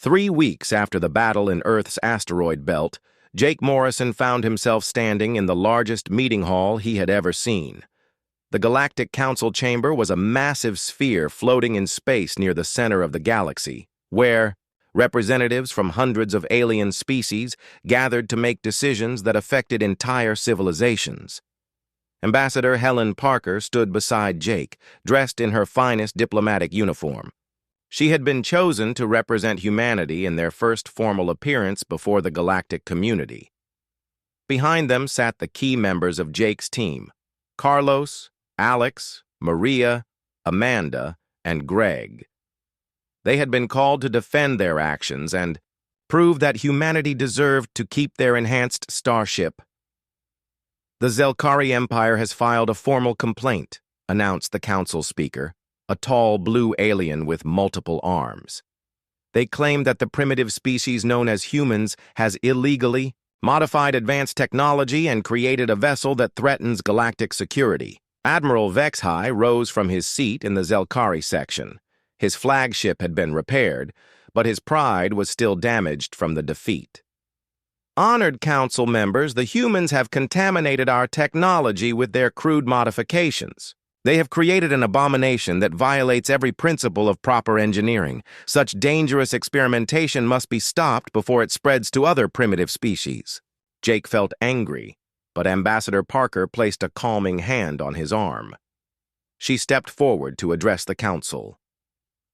3 weeks after the battle in Earth's asteroid belt, Jake Morrison found himself standing in the largest meeting hall he had ever seen. The Galactic Council chamber was a massive sphere floating in space near the center of the galaxy, where representatives from hundreds of alien species gathered to make decisions that affected entire civilizations. Ambassador Helen Parker stood beside Jake, dressed in her finest diplomatic uniform. She had been chosen to represent humanity in their first formal appearance before the galactic community. Behind them sat the key members of Jake's team: Carlos, Alex, Maria, Amanda, and Greg. They had been called to defend their actions and prove that humanity deserved to keep their enhanced starship. "The Zelkari Empire has filed a formal complaint," announced the council speaker, a tall blue alien with multiple arms. "They claim that the primitive species known as humans has illegally modified advanced technology and created a vessel that threatens galactic security." Admiral Vexhai rose from his seat in the Zelkari section. His flagship had been repaired, but his pride was still damaged from the defeat. "Honored council members, the humans have contaminated our technology with their crude modifications. They have created an abomination that violates every principle of proper engineering. Such dangerous experimentation must be stopped before it spreads to other primitive species." Jake felt angry, but Ambassador Parker placed a calming hand on his arm. She stepped forward to address the council.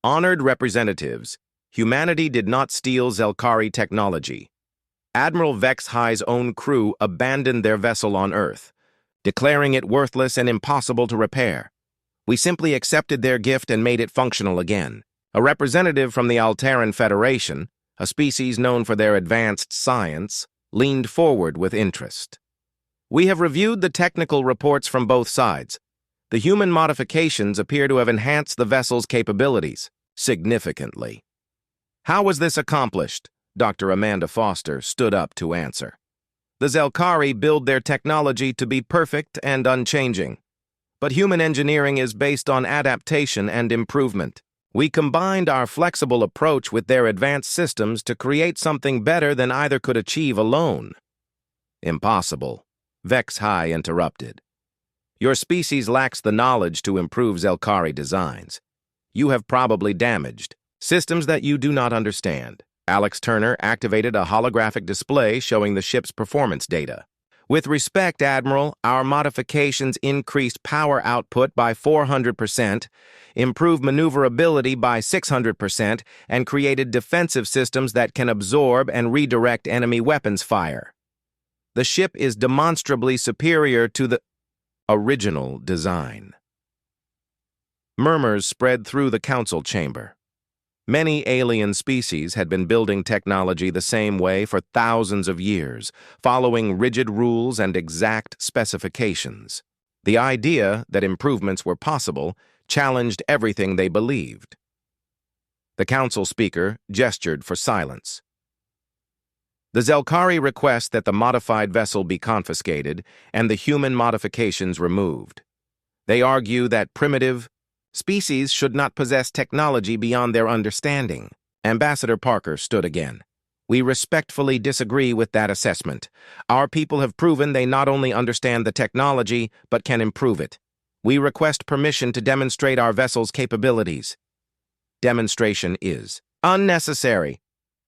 "Honored representatives, humanity did not steal Zelkari technology. Admiral Vexhai's own crew abandoned their vessel on Earth, declaring it worthless and impossible to repair. We simply accepted their gift and made it functional again." A representative from the Alteran Federation, a species known for their advanced science, leaned forward with interest. "We have reviewed the technical reports from both sides. The human modifications appear to have enhanced the vessel's capabilities significantly." "How was this accomplished?" Dr. Amanda Foster stood up to answer. "The Zelkari build their technology to be perfect and unchanging. But human engineering is based on adaptation and improvement. We combined our flexible approach with their advanced systems to create something better than either could achieve alone." "Impossible," Vexhai interrupted. "Your species lacks the knowledge to improve Zelkari designs. You have probably damaged systems that you do not understand." Alex Turner activated a holographic display showing the ship's performance data. "With respect, Admiral, our modifications increased power output by 400%, improved maneuverability by 600%, and created defensive systems that can absorb and redirect enemy weapons fire. The ship is demonstrably superior to the original design." Murmurs spread through the council chamber. Many alien species had been building technology the same way for thousands of years, following rigid rules and exact specifications. The idea that improvements were possible challenged everything they believed. The council speaker gestured for silence. "The Zelkari request that the modified vessel be confiscated and the human modifications removed. They argue that primitive species should not possess technology beyond their understanding." Ambassador Parker stood again. "We respectfully disagree with that assessment. Our people have proven they not only understand the technology, but can improve it. We request permission to demonstrate our vessel's capabilities." "Demonstration is unnecessary,"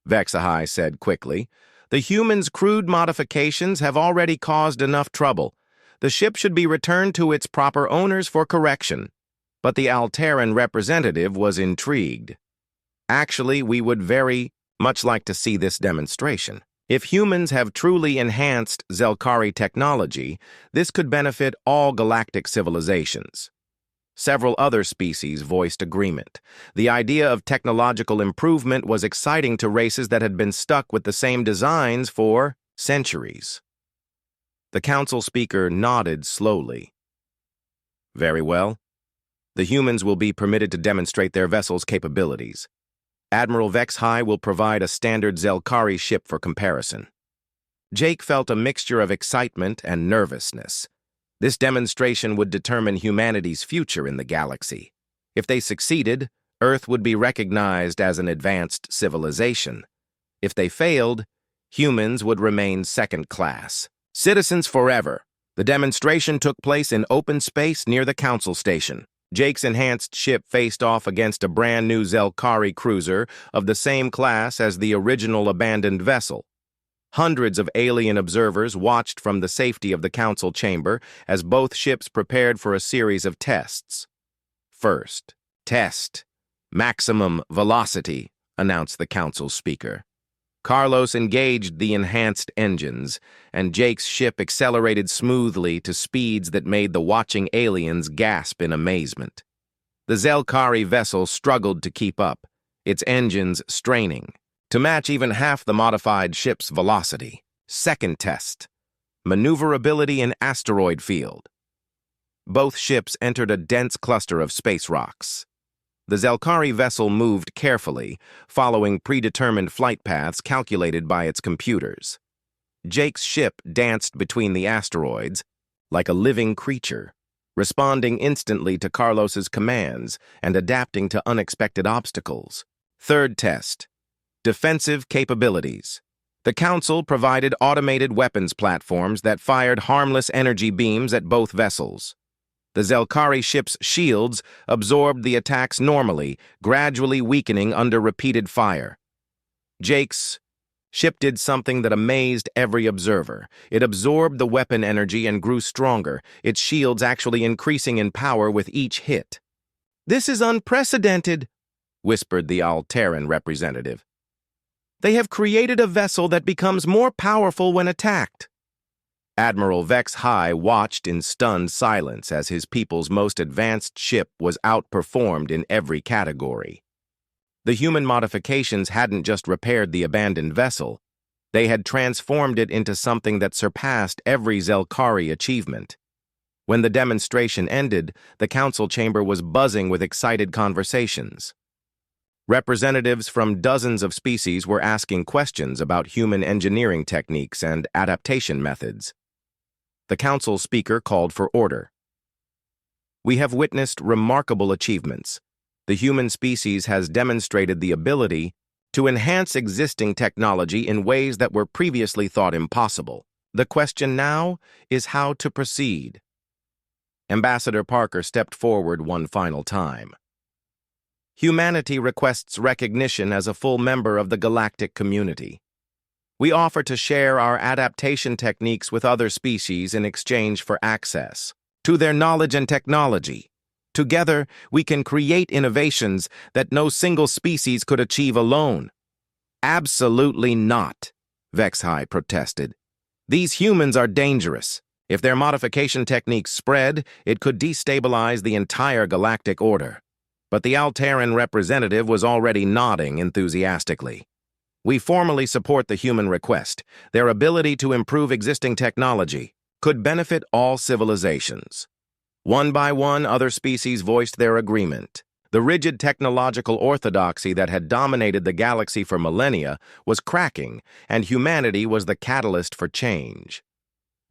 Vexhai said quickly. "The humans' crude modifications have already caused enough trouble. The ship should be returned to its proper owners for correction." But the Alteran representative was intrigued. "Actually, we would very much like to see this demonstration. If humans have truly enhanced Zelkari technology, this could benefit all galactic civilizations." Several other species voiced agreement. The idea of technological improvement was exciting to races that had been stuck with the same designs for centuries. The council speaker nodded slowly. "Very well. The humans will be permitted to demonstrate their vessel's capabilities. Admiral Vexhai will provide a standard Zelkari ship for comparison." Jake felt a mixture of excitement and nervousness. This demonstration would determine humanity's future in the galaxy. If they succeeded, Earth would be recognized as an advanced civilization. If they failed, humans would remain second class. Citizens forever. The demonstration took place in open space near the council station. Jake's enhanced ship faced off against a brand-new Zelkari cruiser of the same class as the original abandoned vessel. Hundreds of alien observers watched from the safety of the council chamber as both ships prepared for a series of tests. First, test. Maximum velocity, announced the council speaker. Carlos engaged the enhanced engines, and Jake's ship accelerated smoothly to speeds that made the watching aliens gasp in amazement. The Zelkari vessel struggled to keep up, its engines straining, to match even half the modified ship's velocity. Second test. Maneuverability in asteroid field. Both ships entered a dense cluster of space rocks. The Zelkari vessel moved carefully, following predetermined flight paths calculated by its computers. Jake's ship danced between the asteroids like a living creature, responding instantly to Carlos's commands and adapting to unexpected obstacles. Third test. Defensive capabilities. The Council provided automated weapons platforms that fired harmless energy beams at both vessels. The Zelkari ship's shields absorbed the attacks normally, gradually weakening under repeated fire. Jake's ship did something that amazed every observer. It absorbed the weapon energy and grew stronger, its shields actually increasing in power with each hit. "This is unprecedented," whispered the Alteran representative. "They have created a vessel that becomes more powerful when attacked." Admiral Vex High watched in stunned silence as his people's most advanced ship was outperformed in every category. The human modifications hadn't just repaired the abandoned vessel, they had transformed it into something that surpassed every Zelkari achievement. When the demonstration ended, the council chamber was buzzing with excited conversations. Representatives from dozens of species were asking questions about human engineering techniques and adaptation methods. The council speaker called for order. "We have witnessed remarkable achievements. The human species has demonstrated the ability to enhance existing technology in ways that were previously thought impossible. The question now is how to proceed." Ambassador Parker stepped forward one final time. "Humanity requests recognition as a full member of the galactic community. We offer to share our adaptation techniques with other species in exchange for access to their knowledge and technology. Together, we can create innovations that no single species could achieve alone." "Absolutely not," Vex High protested. "These humans are dangerous. If their modification techniques spread, it could destabilize the entire galactic order." But the Alteran representative was already nodding enthusiastically. "We formally support the human request. Their ability to improve existing technology could benefit all civilizations." One by one, other species voiced their agreement. The rigid technological orthodoxy that had dominated the galaxy for millennia was cracking, and humanity was the catalyst for change.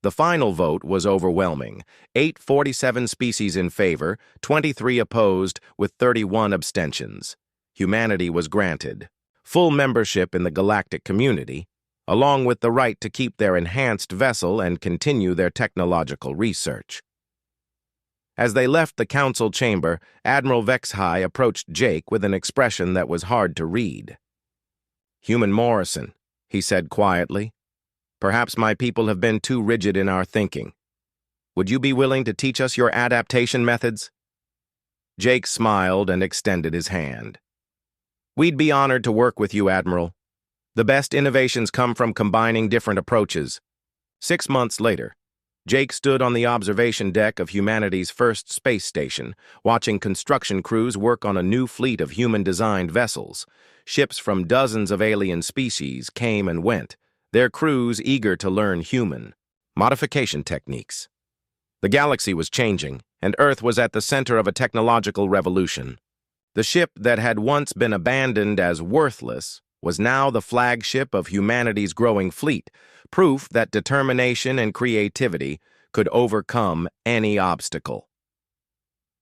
The final vote was overwhelming. 847 species in favor, 23 opposed, with 31 abstentions. Humanity was granted full membership in the galactic community, along with the right to keep their enhanced vessel and continue their technological research. As they left the council chamber, Admiral Vex High approached Jake with an expression that was hard to read. "Human Morrison," he said quietly, "perhaps my people have been too rigid in our thinking. Would you be willing to teach us your adaptation methods?" Jake smiled and extended his hand. "We'd be honored to work with you, Admiral. The best innovations come from combining different approaches." 6 months later, Jake stood on the observation deck of humanity's first space station, watching construction crews work on a new fleet of human-designed vessels. Ships from dozens of alien species came and went, their crews eager to learn human modification techniques. The galaxy was changing, and Earth was at the center of a technological revolution. The ship that had once been abandoned as worthless was now the flagship of humanity's growing fleet, proof that determination and creativity could overcome any obstacle.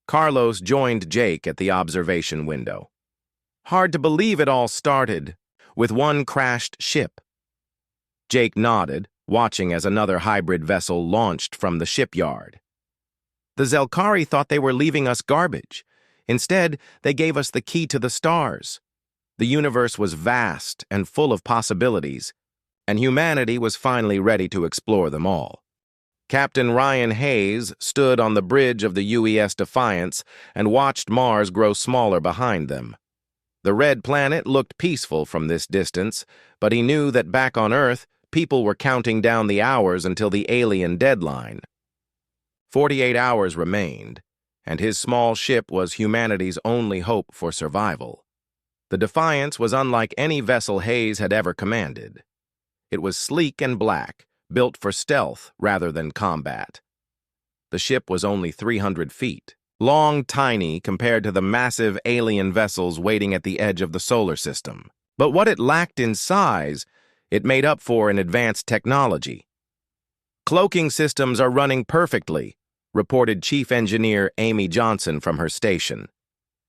Carlos joined Jake at the observation window. Hard to believe it all started with one crashed ship. Jake nodded, watching as another hybrid vessel launched from the shipyard. The Zelkari thought they were leaving us garbage. Instead, they gave us the key to the stars. The universe was vast and full of possibilities, and humanity was finally ready to explore them all. Captain Ryan Hayes stood on the bridge of the UES Defiance and watched Mars grow smaller behind them. The red planet looked peaceful from this distance, but he knew that back on Earth, people were counting down the hours until the alien deadline. 48 hours remained, and his small ship was humanity's only hope for survival. The Defiance was unlike any vessel Hayes had ever commanded. It was sleek and black, built for stealth rather than combat. The ship was only 300 feet, long, tiny compared to the massive alien vessels waiting at the edge of the solar system. But what it lacked in size, it made up for in advanced technology. "Cloaking systems are running perfectly," reported Chief Engineer Amy Johnson from her station.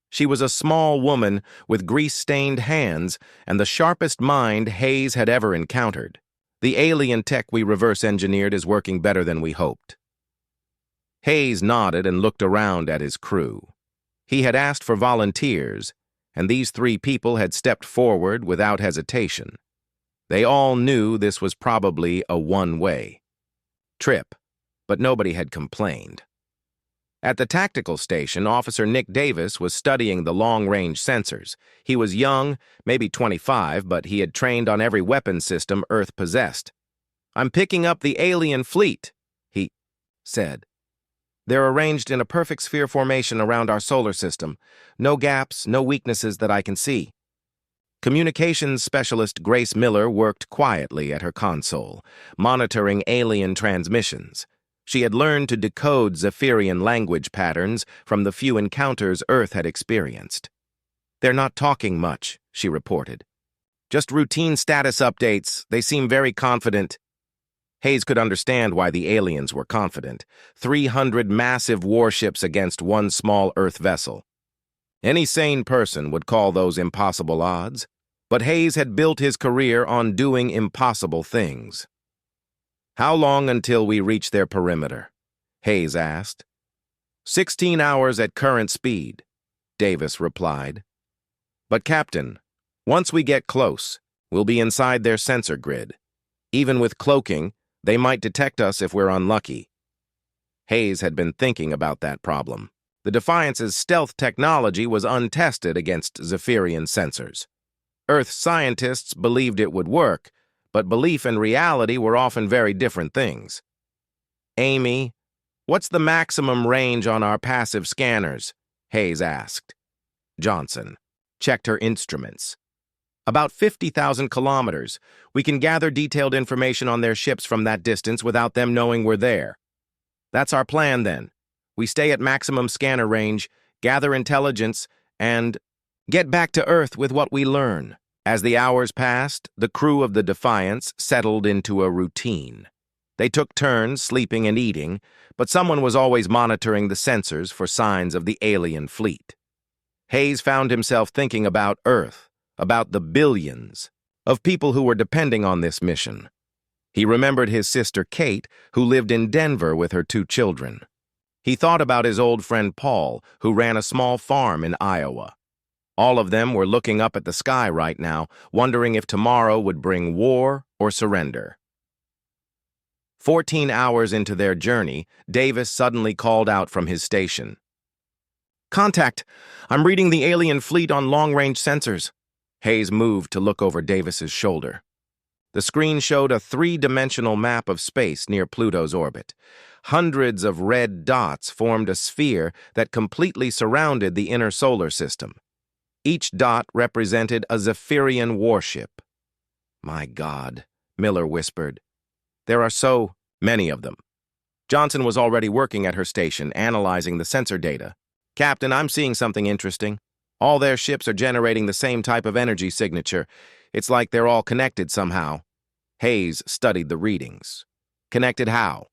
She was a small woman with grease-stained hands and the sharpest mind Hayes had ever encountered. "The alien tech we reverse-engineered is working better than we hoped." Hayes nodded and looked around at his crew. He had asked for volunteers, and these 3 people had stepped forward without hesitation. They all knew this was probably a one-way trip, but nobody had complained. At the tactical station, Officer Nick Davis was studying the long-range sensors. He was young, maybe 25, but he had trained on every weapon system Earth possessed. "I'm picking up the alien fleet," he said. "They're arranged in a perfect sphere formation around our solar system. No gaps, no weaknesses that I can see." Communications specialist Grace Miller worked quietly at her console, monitoring alien transmissions. She had learned to decode Zephyrian language patterns from the few encounters Earth had experienced. "They're not talking much," she reported. "Just routine status updates. They seem very confident." Hayes could understand why the aliens were confident. 300 massive warships against one small Earth vessel. Any sane person would call those impossible odds, but Hayes had built his career on doing impossible things. "How long until we reach their perimeter?" Hayes asked. 16 hours at current speed," Davis replied. "But Captain, once we get close, we'll be inside their sensor grid. Even with cloaking, they might detect us if we're unlucky." Hayes had been thinking about that problem. The Defiance's stealth technology was untested against Zephyrian sensors. Earth scientists believed it would work, but belief and reality were often very different things. "Amy, what's the maximum range on our passive scanners?" Hayes asked. Johnson checked her instruments. "About 50,000 kilometers. We can gather detailed information on their ships from that distance without them knowing we're there." "That's our plan, then. We stay at maximum scanner range, gather intelligence, and get back to Earth with what we learn." As the hours passed, the crew of the Defiance settled into a routine. They took turns sleeping and eating, but someone was always monitoring the sensors for signs of the alien fleet. Hayes found himself thinking about Earth, about the billions of people who were depending on this mission. He remembered his sister Kate, who lived in Denver with her 2 children. He thought about his old friend Paul, who ran a small farm in Iowa. All of them were looking up at the sky right now, wondering if tomorrow would bring war or surrender. 14 hours into their journey, Davis suddenly called out from his station. "Contact! I'm reading the alien fleet on long-range sensors." Hayes moved to look over Davis's shoulder. The screen showed a 3-dimensional map of space near Pluto's orbit. Hundreds of red dots formed a sphere that completely surrounded the inner solar system. Each dot represented a Zephyrian warship. "My God," Miller whispered. "There are so many of them." Johnson was already working at her station, analyzing the sensor data. "Captain, I'm seeing something interesting. All their ships are generating the same type of energy signature. It's like they're all connected somehow." Hayes studied the readings. "Connected how?"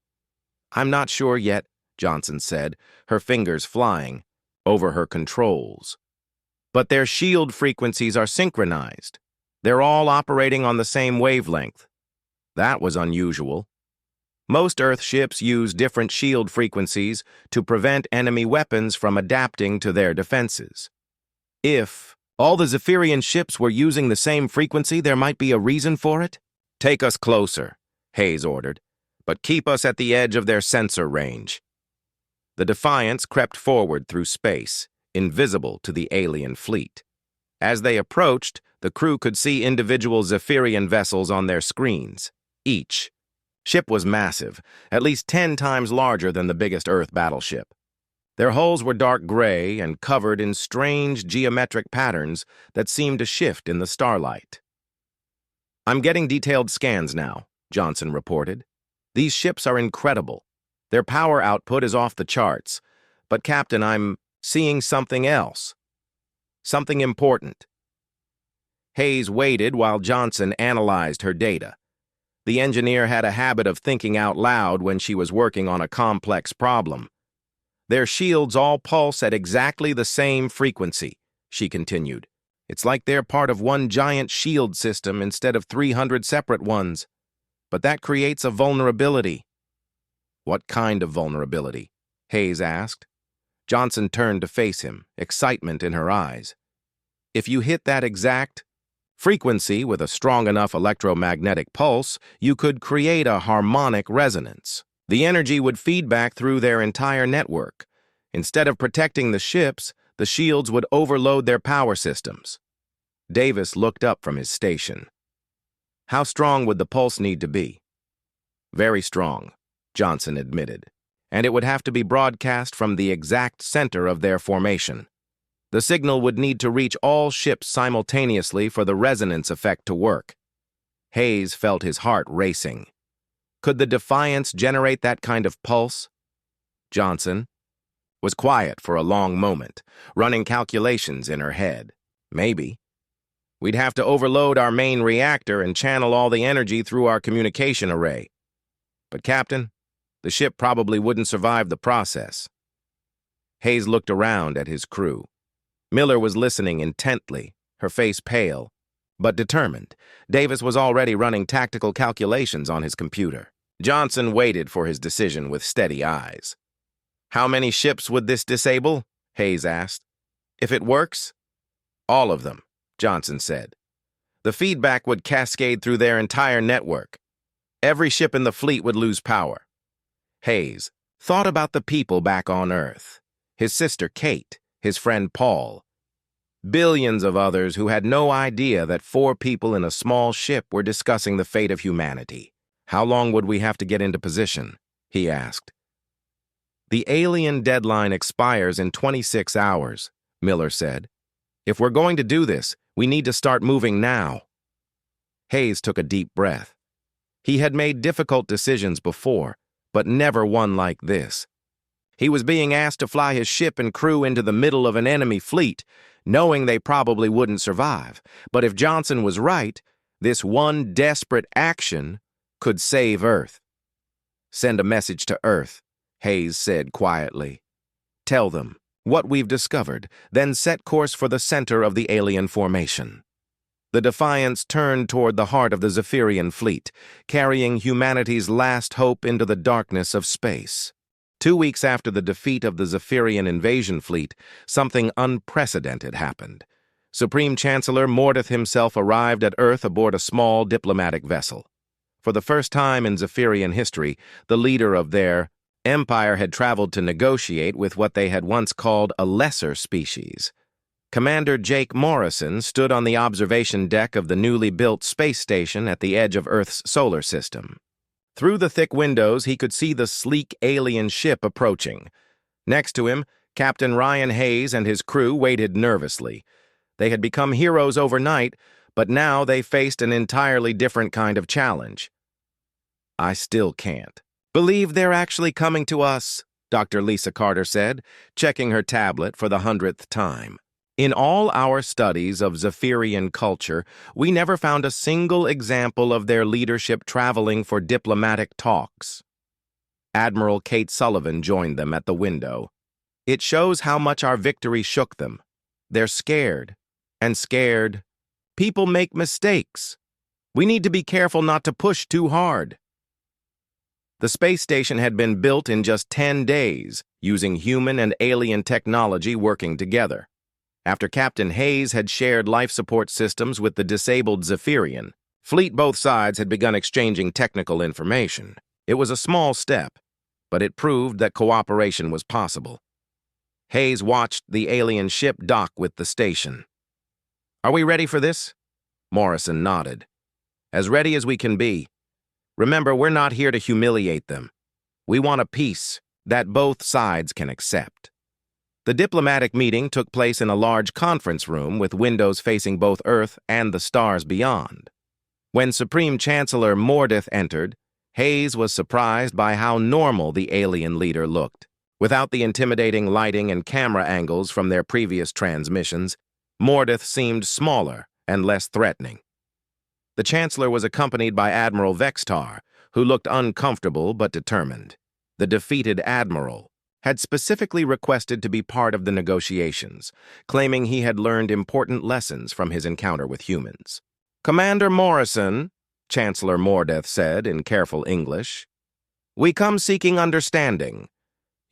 "I'm not sure yet," Johnson said, her fingers flying over her controls. but their shield frequencies are synchronized. They're all operating on the same wavelength. That was unusual. Most Earth ships use different shield frequencies to prevent enemy weapons from adapting to their defenses. If all the Zephyrian ships were using the same frequency, there might be a reason for it. "Take us closer," Hayes ordered, "but keep us at the edge of their sensor range." The Defiance crept forward through space, invisible to the alien fleet. As they approached, the crew could see individual Zephyrian vessels on their screens. Each ship was massive, at least 10 times larger than the biggest Earth battleship. Their hulls were dark gray and covered in strange geometric patterns that seemed to shift in the starlight. "I'm getting detailed scans now," Johnson reported. "These ships are incredible. Their power output is off the charts. But, Captain, I'm seeing something else. Something important." Hayes waited while Johnson analyzed her data. The engineer had a habit of thinking out loud when she was working on a complex problem. "Their shields all pulse at exactly the same frequency," she continued. "It's like they're part of one giant shield system instead of 300 separate ones. But that creates a vulnerability." "What kind of vulnerability?" Hayes asked. Johnson turned to face him, excitement in her eyes. "If you hit that exact frequency with a strong enough electromagnetic pulse, you could create a harmonic resonance. The energy would feed back through their entire network. Instead of protecting the ships, the shields would overload their power systems." Davis looked up from his station. "How strong would the pulse need to be?" "Very strong," Johnson admitted. "And it would have to be broadcast from the exact center of their formation. The signal would need to reach all ships simultaneously for the resonance effect to work." Hayes felt his heart racing. Could the Defiance generate that kind of pulse? Johnson was quiet for a long moment, running calculations in her head. "Maybe. We'd have to overload our main reactor and channel all the energy through our communication array. But, Captain, the ship probably wouldn't survive the process." Hayes looked around at his crew. Miller was listening intently, her face pale, but determined. Davis was already running tactical calculations on his computer. Johnson waited for his decision with steady eyes. "How many ships would this disable?" Hayes asked. "If it works?" "All of them," Johnson said. "The feedback would cascade through their entire network. Every ship in the fleet would lose power." Hayes thought about the people back on Earth. His sister Kate, his friend Paul. Billions of others who had no idea that 4 people in a small ship were discussing the fate of humanity. "How long would we have to get into position?" he asked. "The alien deadline expires in 26 hours, Miller said. "If we're going to do this, we need to start moving now." Hayes took a deep breath. He had made difficult decisions before, but never one like this. He was being asked to fly his ship and crew into the middle of an enemy fleet, knowing they probably wouldn't survive. But if Johnson was right, this one desperate action could save Earth. "Send a message to Earth," Hayes said quietly. "Tell them what we've discovered, then set course for the center of the alien formation." The Defiance turned toward the heart of the Zephyrian fleet, carrying humanity's last hope into the darkness of space. 2 weeks after the defeat of the Zephyrian invasion fleet, something unprecedented happened. Supreme Chancellor Mordeth himself arrived at Earth aboard a small diplomatic vessel. For the first time in Zephyrian history, the leader of their empire had traveled to negotiate with what they had once called a lesser species. Commander Jake Morrison stood on the observation deck of the newly built space station at the edge of Earth's solar system. Through the thick windows, he could see the sleek alien ship approaching. Next to him, Captain Ryan Hayes and his crew waited nervously. They had become heroes overnight, but now they faced an entirely different kind of challenge. "I still can't believe they're actually coming to us," Dr. Lisa Carter said, checking her tablet for the 100th time. "In all our studies of Zephyrian culture, we never found a single example of their leadership traveling for diplomatic talks." Admiral Kate Sullivan joined them at the window. "It shows how much our victory shook them. They're scared. And scared. People make mistakes. We need to be careful not to push too hard. The space station had been built in just 10 days, using human and alien technology working together. After Captain Hayes had shared life support systems with the disabled Zephyrian, fleet both sides had begun exchanging technical information. It was a small step, but it proved that cooperation was possible. Hayes watched the alien ship dock with the station. "Are we ready for this?" Morrison nodded. "As ready as we can be. Remember, we're not here to humiliate them. We want a peace that both sides can accept." The diplomatic meeting took place in a large conference room with windows facing both Earth and the stars beyond. When Supreme Chancellor Mordeth entered, Hayes was surprised by how normal the alien leader looked. Without the intimidating lighting and camera angles from their previous transmissions, Mordeth seemed smaller and less threatening. The Chancellor was accompanied by Admiral Vextar, who looked uncomfortable but determined. The defeated Admiral had specifically requested to be part of the negotiations, claiming he had learned important lessons from his encounter with humans. "Commander Morrison," Chancellor Mordeth said in careful English, "we come seeking understanding.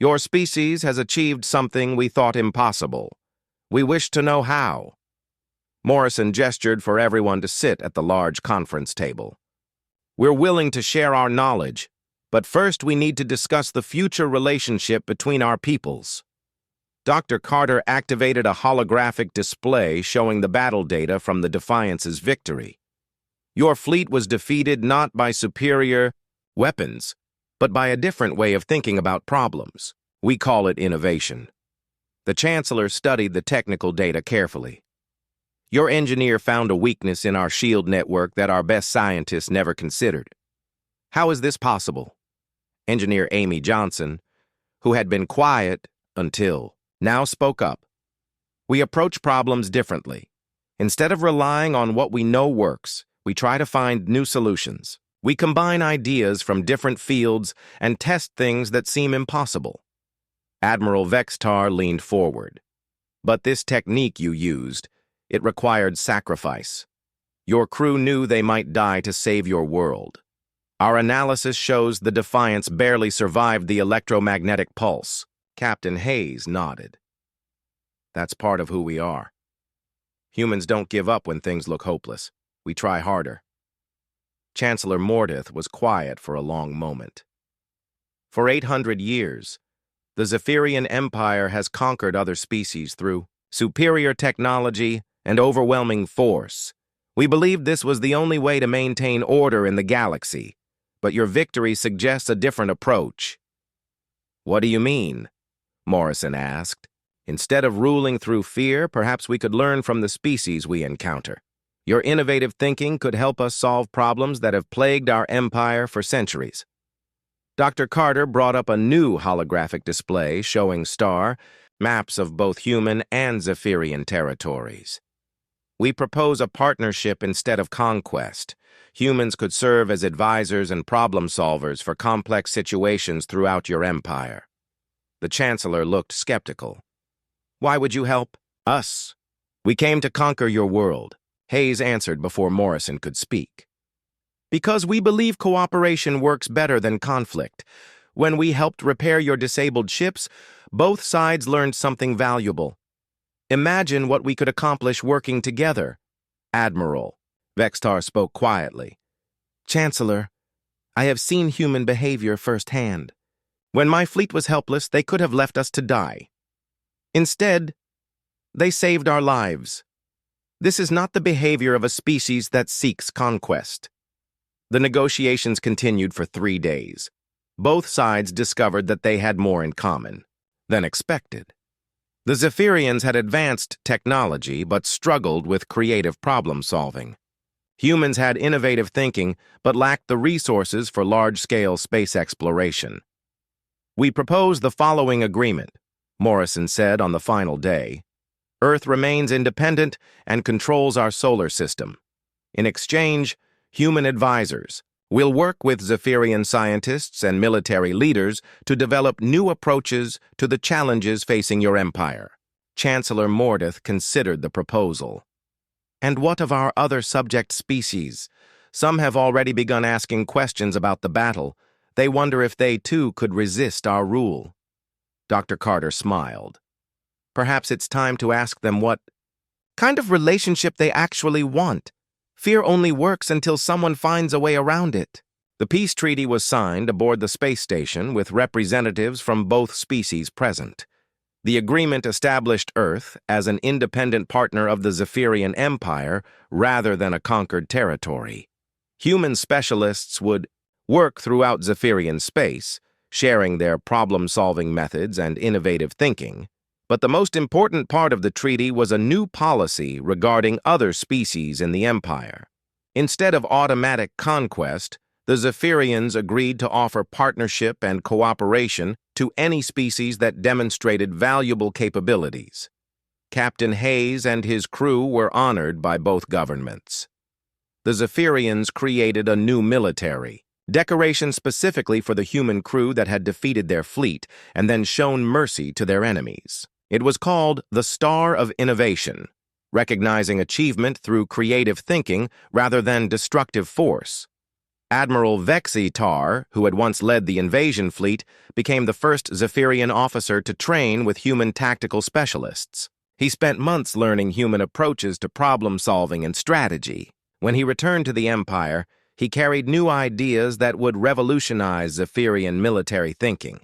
Your species has achieved something we thought impossible. We wish to know how." Morrison gestured for everyone to sit at the large conference table. "We're willing to share our knowledge, but first we need to discuss the future relationship between our peoples." Dr. Carter activated a holographic display showing the battle data from the Defiance's victory. "Your fleet was defeated not by superior weapons, but by a different way of thinking about problems. We call it innovation." The Chancellor studied the technical data carefully. "Your engineer found a weakness in our shield network that our best scientists never considered. How is this possible?" Engineer Amy Johnson, who had been quiet until now, spoke up. "We approach problems differently. Instead of relying on what we know works, we try to find new solutions. We combine ideas from different fields and test things that seem impossible." Admiral Vextar leaned forward. "But this technique you used, it required sacrifice. Your crew knew they might die to save your world. Our analysis shows the Defiance barely survived the electromagnetic pulse." Captain Hayes nodded. "That's part of who we are. Humans don't give up when things look hopeless. We try harder." Chancellor Mordeth was quiet for a long moment. "For 800 years, the Zephyrian Empire has conquered other species through superior technology and overwhelming force. We believed this was the only way to maintain order in the galaxy, but your victory suggests a different approach." "What do you mean?" Morrison asked. "Instead of ruling through fear, perhaps we could learn from the species we encounter. Your innovative thinking could help us solve problems that have plagued our empire for centuries." Dr. Carter brought up a new holographic display showing maps of both human and Zephyrian territories. "We propose a partnership instead of conquest. Humans could serve as advisors and problem solvers for complex situations throughout your empire." The Chancellor looked skeptical. "Why would you help us?" "We came to conquer your world," Hayes answered before Morrison could speak. "Because we believe cooperation works better than conflict. When we helped repair your disabled ships, both sides learned something valuable. Imagine what we could accomplish working together." "Admiral," Vextar spoke quietly. "Chancellor, I have seen human behavior firsthand. When my fleet was helpless, they could have left us to die. Instead, they saved our lives. This is not the behavior of a species that seeks conquest." The negotiations continued for 3 days. Both sides discovered that they had more in common than expected. The Zephyrians had advanced technology but struggled with creative problem-solving. Humans had innovative thinking but lacked the resources for large-scale space exploration. "We propose the following agreement," Morrison said on the final day. "Earth remains independent and controls our solar system. In exchange, human advisors will work with Zephyrian scientists and military leaders to develop new approaches to the challenges facing your empire. Chancellor Mordeth considered the proposal. "And what of our other subject species? Some have already begun asking questions about the battle. They wonder if they too could resist our rule." Dr. Carter smiled. "Perhaps it's time to ask them what kind of relationship they actually want. Fear only works until someone finds a way around it." The peace treaty was signed aboard the space station with representatives from both species present. The agreement established Earth as an independent partner of the Zephyrian Empire rather than a conquered territory. Human specialists would work throughout Zephyrian space, sharing their problem-solving methods and innovative thinking. But the most important part of the treaty was a new policy regarding other species in the Empire. Instead of automatic conquest, the Zephyrians agreed to offer partnership and cooperation to any species that demonstrated valuable capabilities. Captain Hayes and his crew were honored by both governments. The Zephyrians created a new military, decoration specifically for the human crew that had defeated their fleet and then shown mercy to their enemies. It was called the Star of Innovation, recognizing achievement through creative thinking rather than destructive force. Admiral Vexi Tar, who had once led the invasion fleet, became the first Zephyrian officer to train with human tactical specialists. He spent months learning human approaches to problem-solving and strategy. When he returned to the Empire, he carried new ideas that would revolutionize Zephyrian military thinking.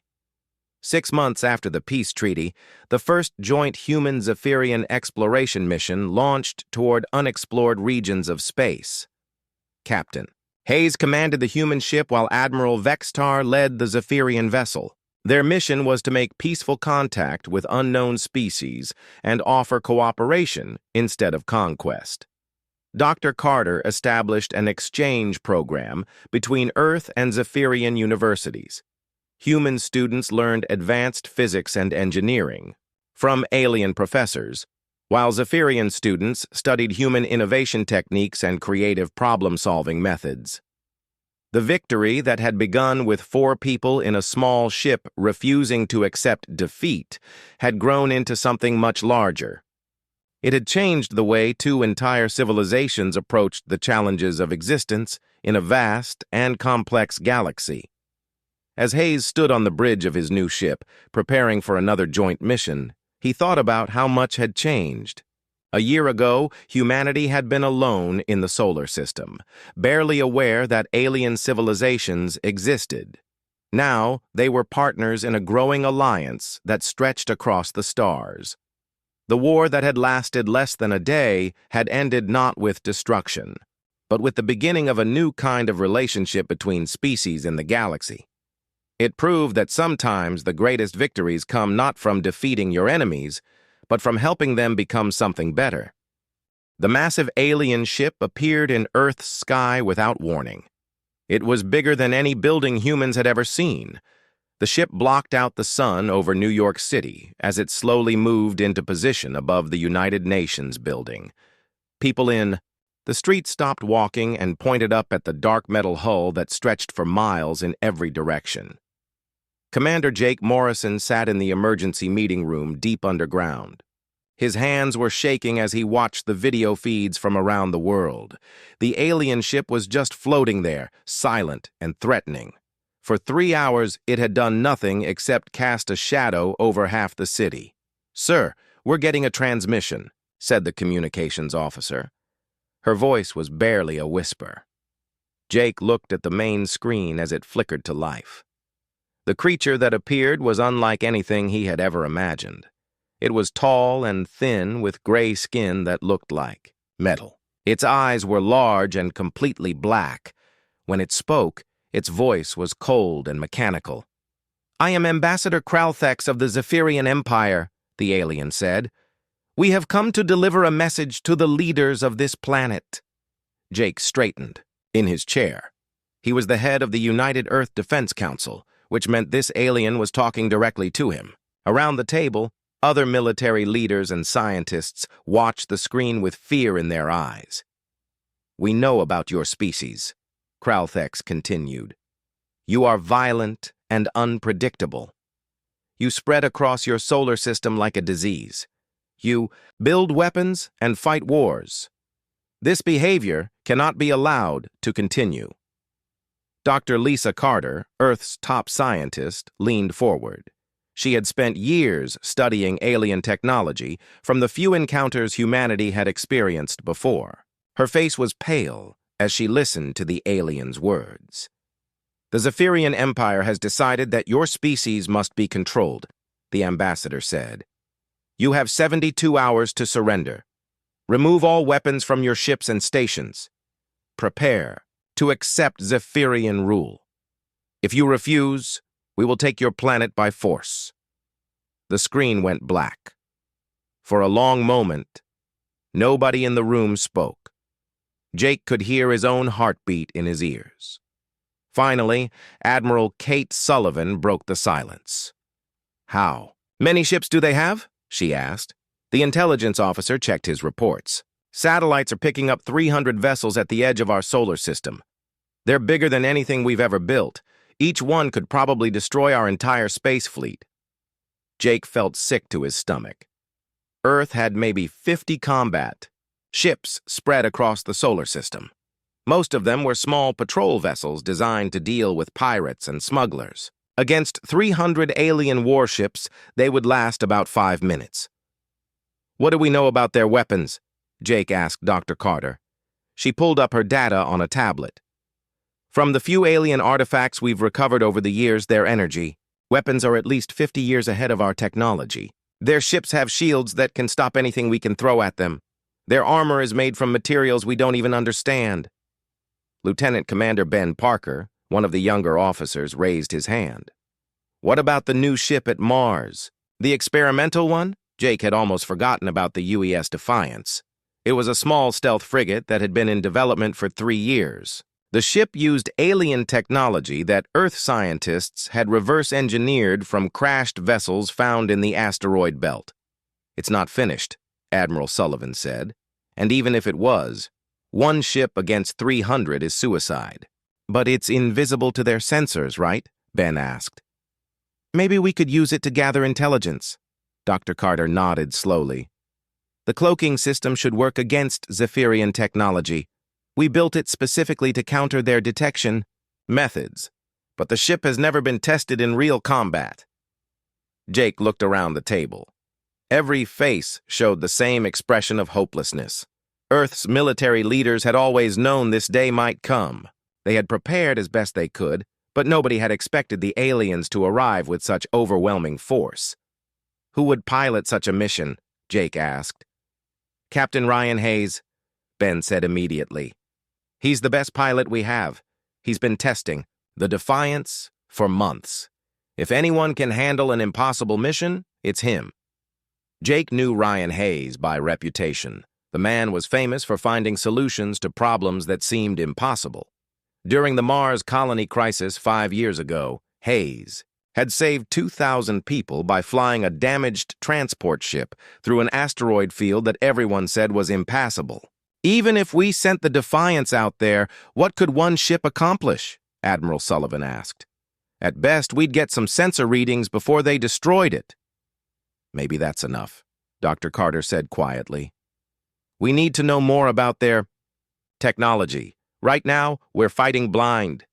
6 months after the peace treaty, the first joint human Zephyrian exploration mission launched toward unexplored regions of space. Captain Hayes commanded the human ship while Admiral Vextar led the Zephyrian vessel. Their mission was to make peaceful contact with unknown species and offer cooperation instead of conquest. Dr. Carter established an exchange program between Earth and Zephyrian universities. Human students learned advanced physics and engineering from alien professors, while Zephyrian students studied human innovation techniques and creative problem-solving methods. The victory that had begun with 4 people in a small ship refusing to accept defeat had grown into something much larger. It had changed the way 2 entire civilizations approached the challenges of existence in a vast and complex galaxy. As Hayes stood on the bridge of his new ship, preparing for another joint mission, he thought about how much had changed. A year ago, humanity had been alone in the solar system, barely aware that alien civilizations existed. Now, they were partners in a growing alliance that stretched across the stars. The war that had lasted less than a day had ended not with destruction, but with the beginning of a new kind of relationship between species in the galaxy. It proved that sometimes the greatest victories come not from defeating your enemies, but from helping them become something better. The massive alien ship appeared in Earth's sky without warning. It was bigger than any building humans had ever seen. The ship blocked out the sun over New York City as it slowly moved into position above the United Nations building. People in the street stopped walking and pointed up at the dark metal hull that stretched for miles in every direction. Commander Jake Morrison sat in the emergency meeting room deep underground. His hands were shaking as he watched the video feeds from around the world. The alien ship was just floating there, silent and threatening. For 3 hours, it had done nothing except cast a shadow over half the city. "Sir, we're getting a transmission," said the communications officer. Her voice was barely a whisper. Jake looked at the main screen as it flickered to life. The creature that appeared was unlike anything he had ever imagined. It was tall and thin with gray skin that looked like metal. Its eyes were large and completely black. When it spoke, its voice was cold and mechanical. "I am Ambassador Kralthex of the Zephyrian Empire," the alien said. "We have come to deliver a message to the leaders of this planet." Jake straightened in his chair. He was the head of the United Earth Defense Council, which meant this alien was talking directly to him. Around the table, other military leaders and scientists watched the screen with fear in their eyes. "We know about your species," Kralthex continued. "You are violent and unpredictable. You spread across your solar system like a disease. You build weapons and fight wars. This behavior cannot be allowed to continue. Dr. Lisa Carter, Earth's top scientist, leaned forward. She had spent years studying alien technology from the few encounters humanity had experienced before. Her face was pale as she listened to the alien's words. The Zephyrian Empire has decided that your species must be controlled, the ambassador said. You have 72 hours to surrender. Remove all weapons from your ships and stations. Prepare to accept Zephyrian rule. If you refuse, we will take your planet by force. The screen went black. For a long moment, nobody in the room spoke. Jake could hear his own heartbeat in his ears. Finally, Admiral Kate Sullivan broke the silence. How many ships do they have? She asked. The intelligence officer checked his reports. Satellites are picking up 300 vessels at the edge of our solar system. They're bigger than anything we've ever built. Each one could probably destroy our entire space fleet. Jake felt sick to his stomach. Earth had maybe 50 combat ships spread across the solar system. Most of them were small patrol vessels designed to deal with pirates and smugglers. Against 300 alien warships, they would last about 5 minutes. What do we know about their weapons? Jake asked Dr. Carter. She pulled up her data on a tablet. From the few alien artifacts we've recovered over the years, their energy, weapons are at least 50 years ahead of our technology. Their ships have shields that can stop anything we can throw at them. Their armor is made from materials we don't even understand. Lieutenant Commander Ben Parker, one of the younger officers, raised his hand. What about the new ship at Mars? The experimental one? Jake had almost forgotten about the UES Defiance. It was a small stealth frigate that had been in development for 3 years. The ship used alien technology that Earth scientists had reverse-engineered from crashed vessels found in the asteroid belt. It's not finished, Admiral Sullivan said, and even if it was, 1 ship against 300 is suicide. But it's invisible to their sensors, right? Ben asked. Maybe we could use it to gather intelligence. Dr. Carter nodded slowly. The cloaking system should work against Zephyrian technology. We built it specifically to counter their detection methods, but the ship has never been tested in real combat. Jake looked around the table. Every face showed the same expression of hopelessness. Earth's military leaders had always known this day might come. They had prepared as best they could, but nobody had expected the aliens to arrive with such overwhelming force. Who would pilot such a mission? Jake asked. Captain Ryan Hayes, Ben said immediately. He's the best pilot we have. He's been testing the Defiance for months. If anyone can handle an impossible mission, it's him. Jake knew Ryan Hayes by reputation. The man was famous for finding solutions to problems that seemed impossible. During the Mars colony crisis 5 years ago, Hayes had saved 2,000 people by flying a damaged transport ship through an asteroid field that everyone said was impassable. Even if we sent the Defiance out there, what could one ship accomplish? Admiral Sullivan asked. At best, we'd get some sensor readings before they destroyed it. Maybe that's enough, Dr. Carter said quietly. We need to know more about their technology. Right now, we're fighting blind.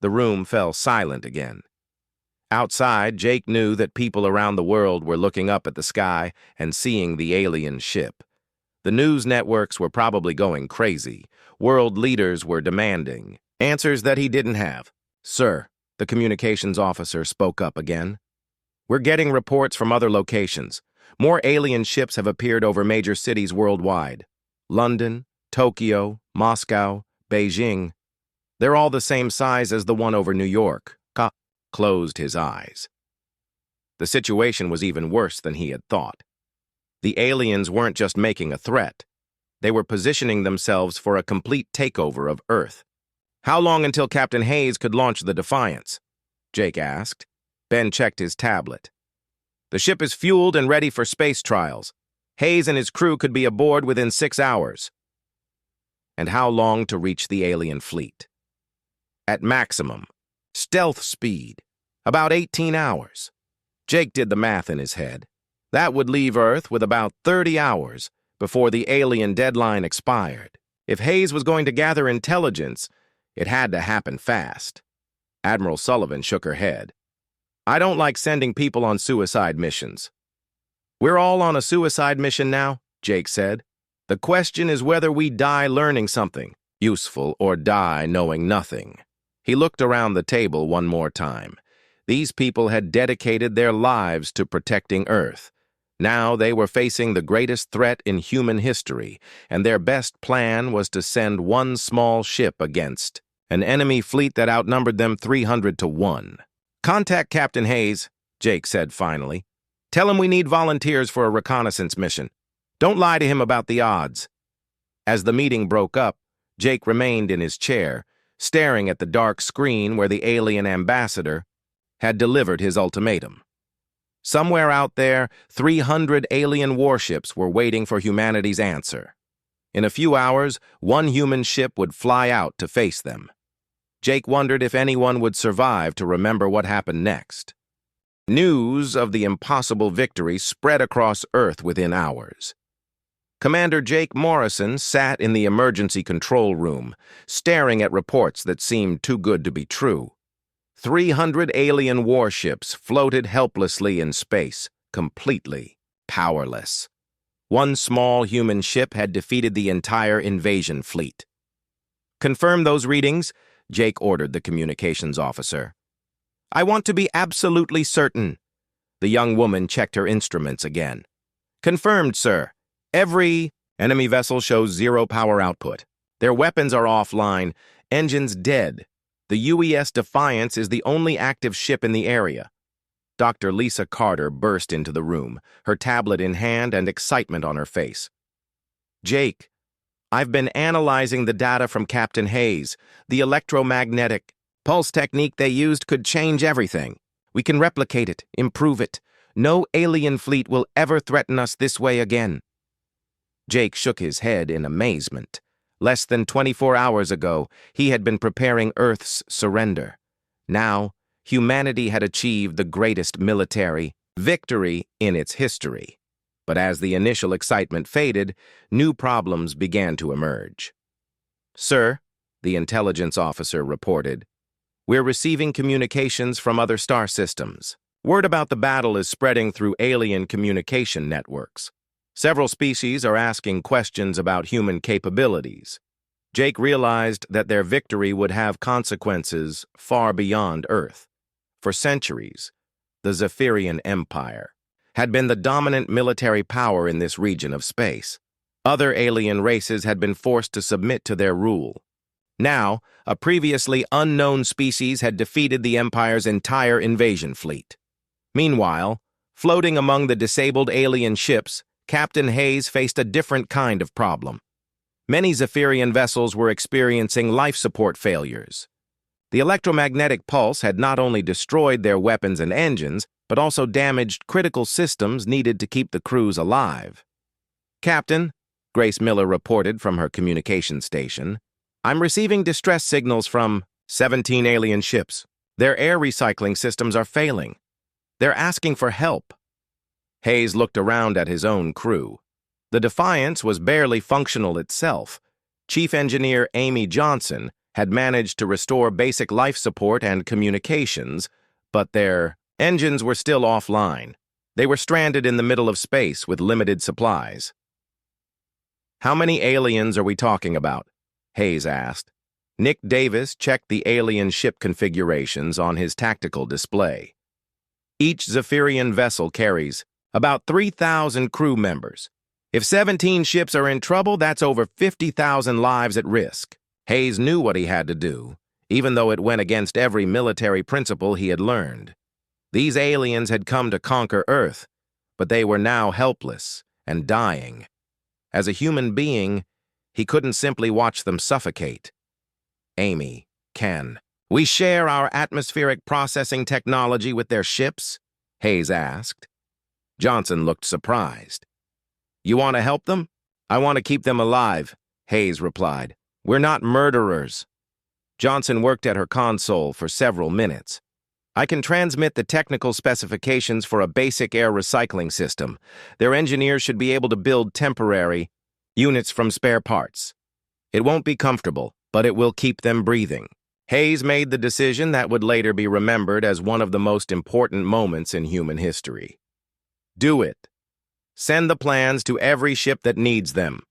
The room fell silent again. Outside, Jake knew that people around the world were looking up at the sky and seeing the alien ship. The news networks were probably going crazy. World leaders were demanding answers that he didn't have. Sir, the communications officer spoke up again. We're getting reports from other locations. More alien ships have appeared over major cities worldwide. London, Tokyo, Moscow, Beijing. They're all the same size as the one over New York. Ka closed his eyes. The situation was even worse than he had thought. The aliens weren't just making a threat. They were positioning themselves for a complete takeover of Earth. How long until Captain Hayes could launch the Defiance? Jake asked. Ben checked his tablet. The ship is fueled and ready for space trials. Hayes and his crew could be aboard within 6 hours. And how long to reach the alien fleet? At maximum, stealth speed, about 18 hours. Jake did the math in his head. That would leave Earth with about 30 hours before the alien deadline expired. If Hayes was going to gather intelligence, it had to happen fast. Admiral Sullivan shook her head. I don't like sending people on suicide missions. We're all on a suicide mission now, Jake said. The question is whether we die learning something useful or die knowing nothing. He looked around the table one more time. These people had dedicated their lives to protecting Earth. Now they were facing the greatest threat in human history, and their best plan was to send one small ship against an enemy fleet that outnumbered them 300 to 1. Contact Captain Hayes, Jake said finally. Tell him we need volunteers for a reconnaissance mission. Don't lie to him about the odds. As the meeting broke up, Jake remained in his chair, staring at the dark screen where the alien ambassador had delivered his ultimatum. Somewhere out there, 300 alien warships were waiting for humanity's answer. In a few hours, one human ship would fly out to face them. Jake wondered if anyone would survive to remember what happened next. News of the impossible victory spread across Earth within hours. Commander Jake Morrison sat in the emergency control room, staring at reports that seemed too good to be true. 300 alien warships floated helplessly in space, completely powerless. One small human ship had defeated the entire invasion fleet. Confirm those readings, Jake ordered the communications officer. I want to be absolutely certain. The young woman checked her instruments again. Confirmed, sir. Every enemy vessel shows 0 power output. Their weapons are offline, engines dead. The UES Defiance is the only active ship in the area. Dr. Lisa Carter burst into the room, her tablet in hand and excitement on her face. Jake, I've been analyzing the data from Captain Hayes. The electromagnetic pulse technique they used could change everything. We can replicate it, improve it. No alien fleet will ever threaten us this way again. Jake shook his head in amazement. Less than 24 hours ago, he had been preparing Earth's surrender. Now, humanity had achieved the greatest military victory in its history. But as the initial excitement faded, new problems began to emerge. Sir, the intelligence officer reported, we're receiving communications from other star systems. Word about the battle is spreading through alien communication networks. Several species are asking questions about human capabilities. Jake realized that their victory would have consequences far beyond Earth. For centuries, the Zephyrian Empire had been the dominant military power in this region of space. Other alien races had been forced to submit to their rule. Now, a previously unknown species had defeated the Empire's entire invasion fleet. Meanwhile, floating among the disabled alien ships, Captain Hayes faced a different kind of problem. Many Zephyrian vessels were experiencing life support failures. The electromagnetic pulse had not only destroyed their weapons and engines, but also damaged critical systems needed to keep the crews alive. Captain, Grace Miller reported from her communication station, I'm receiving distress signals from 17 alien ships. Their air recycling systems are failing. They're asking for help. Hayes looked around at his own crew. The Defiance was barely functional itself. Chief Engineer Amy Johnson had managed to restore basic life support and communications, but their engines were still offline. They were stranded in the middle of space with limited supplies. How many aliens are we talking about? Hayes asked. Nick Davis checked the alien ship configurations on his tactical display. Each Zephyrian vessel carries about 3,000 crew members. If 17 ships are in trouble, that's over 50,000 lives at risk. Hayes knew what he had to do, even though it went against every military principle he had learned. These aliens had come to conquer Earth, but they were now helpless and dying. As a human being, he couldn't simply watch them suffocate. Amy, Ken, we share our atmospheric processing technology with their ships? Hayes asked. Johnson looked surprised. You want to help them? I want to keep them alive, Hayes replied. We're not murderers. Johnson worked at her console for several minutes. I can transmit the technical specifications for a basic air recycling system. Their engineers should be able to build temporary units from spare parts. It won't be comfortable, but it will keep them breathing. Hayes made the decision that would later be remembered as one of the most important moments in human history. Do it. Send the plans to every ship that needs them.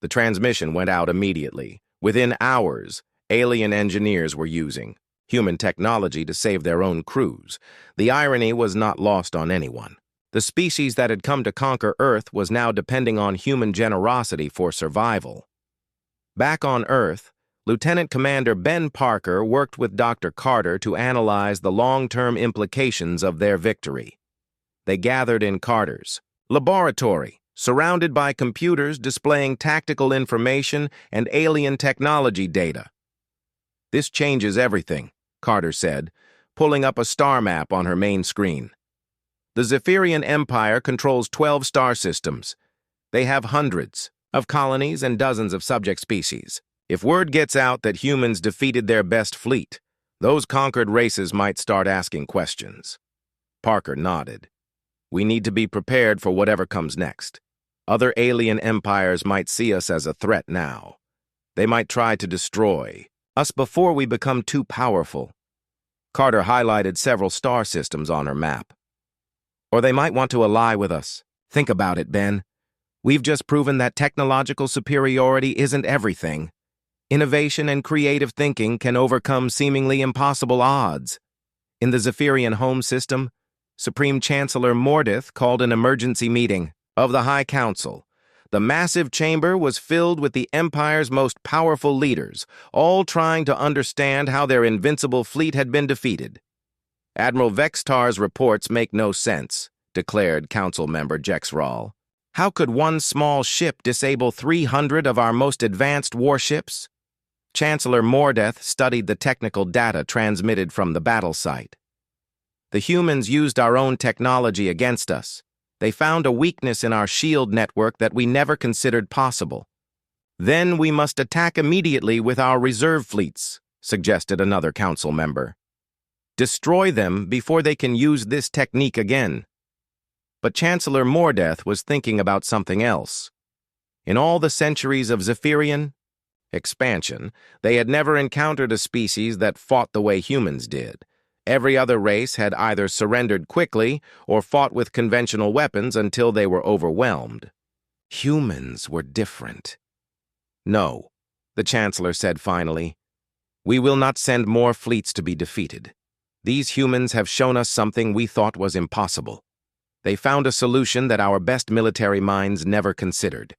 The transmission went out immediately. Within hours, alien engineers were using human technology to save their own crews. The irony was not lost on anyone. The species that had come to conquer Earth was now depending on human generosity for survival. Back on Earth, Lieutenant Commander Ben Parker worked with Dr. Carter to analyze the long-term implications of their victory. They gathered in Carter's laboratory, surrounded by computers displaying tactical information and alien technology data. "This changes everything," Carter said, pulling up a star map on her main screen. "The Zephyrian Empire controls 12 star systems. They have hundreds of colonies and dozens of subject species. If word gets out that humans defeated their best fleet, those conquered races might start asking questions." Parker nodded. "We need to be prepared for whatever comes next. Other alien empires might see us as a threat now. They might try to destroy us before we become too powerful." Carter highlighted several star systems on her map. "Or they might want to ally with us. Think about it, Ben. We've just proven that technological superiority isn't everything. Innovation and creative thinking can overcome seemingly impossible odds. In the Zephyrian home system, Supreme Chancellor Mordeth called an emergency meeting of the High Council. The massive chamber was filled with the Empire's most powerful leaders, all trying to understand how their invincible fleet had been defeated. "Admiral Vextar's reports make no sense," declared Council member Jexral. "How could one small ship disable 300 of our most advanced warships?" Chancellor Mordeth studied the technical data transmitted from the battle site. "The humans used our own technology against us. They found a weakness in our shield network that we never considered possible. Then we must attack immediately with our reserve fleets," suggested another council member. "Destroy them before they can use this technique again." But Chancellor Mordeth was thinking about something else. In all the centuries of Zephyrian expansion, they had never encountered a species that fought the way humans did. Every other race had either surrendered quickly or fought with conventional weapons until they were overwhelmed. Humans were different. "No," the Chancellor said finally. "We will not send more fleets to be defeated. These humans have shown us something we thought was impossible. They found a solution that our best military minds never considered."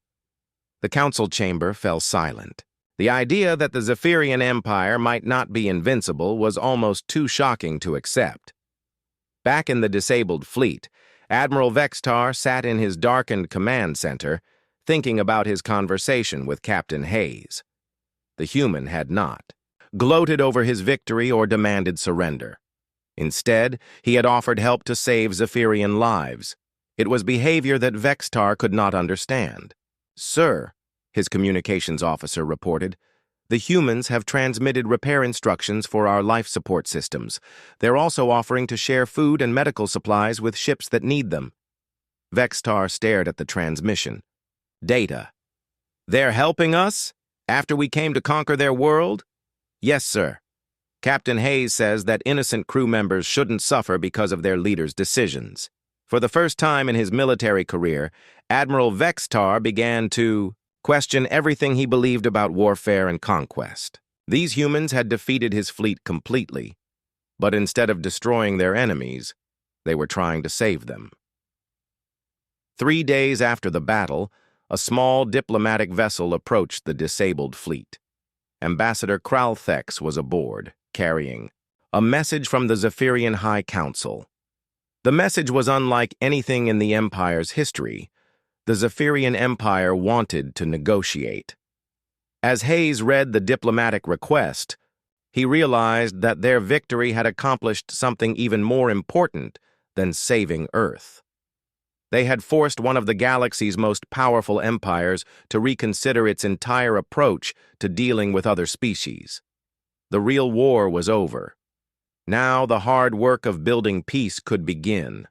The council chamber fell silent. The idea that the Zephyrian Empire might not be invincible was almost too shocking to accept. Back in the disabled fleet, Admiral Vextar sat in his darkened command center, thinking about his conversation with Captain Hayes. The human had not gloated over his victory or demanded surrender. Instead, he had offered help to save Zephyrian lives. It was behavior that Vextar could not understand. "Sir," his communications officer reported, "the humans have transmitted repair instructions for our life support systems. They're also offering to share food and medical supplies with ships that need them." Vextar stared at the transmission. "Data. They're helping us? After we came to conquer their world?" "Yes, sir. Captain Hayes says that innocent crew members shouldn't suffer because of their leader's decisions." For the first time in his military career, Admiral Vextar began to question everything he believed about warfare and conquest. These humans had defeated his fleet completely, but instead of destroying their enemies, they were trying to save them. 3 days after the battle, a small diplomatic vessel approached the disabled fleet. Ambassador Kralthex was aboard, carrying a message from the Zephyrian High Council. The message was unlike anything in the Empire's history. The Zephyrian Empire wanted to negotiate. As Hayes read the diplomatic request, he realized that their victory had accomplished something even more important than saving Earth. They had forced one of the galaxy's most powerful empires to reconsider its entire approach to dealing with other species. The real war was over. Now the hard work of building peace could begin.